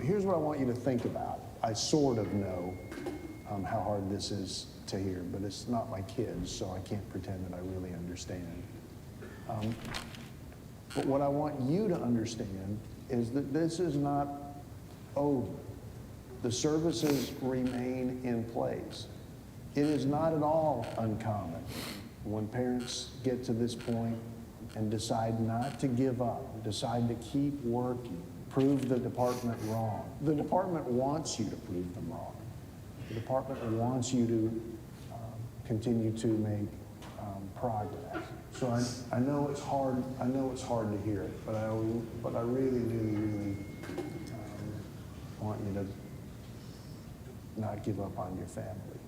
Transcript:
Here's what I want you to think about. I sort of know how hard this is to hear, but it's not my kids, so I can't pretend that I really understand. But what I want you to understand is that this is not over. The services remain in place. It is not at all uncommon when parents get to this point and decide not to give up, decide to keep working, prove the department wrong. The department wants you to prove them wrong. The department wants you to continue to make progress. So I know it's hard. I know it's hard to hear it, but I really want you to not give up on your family.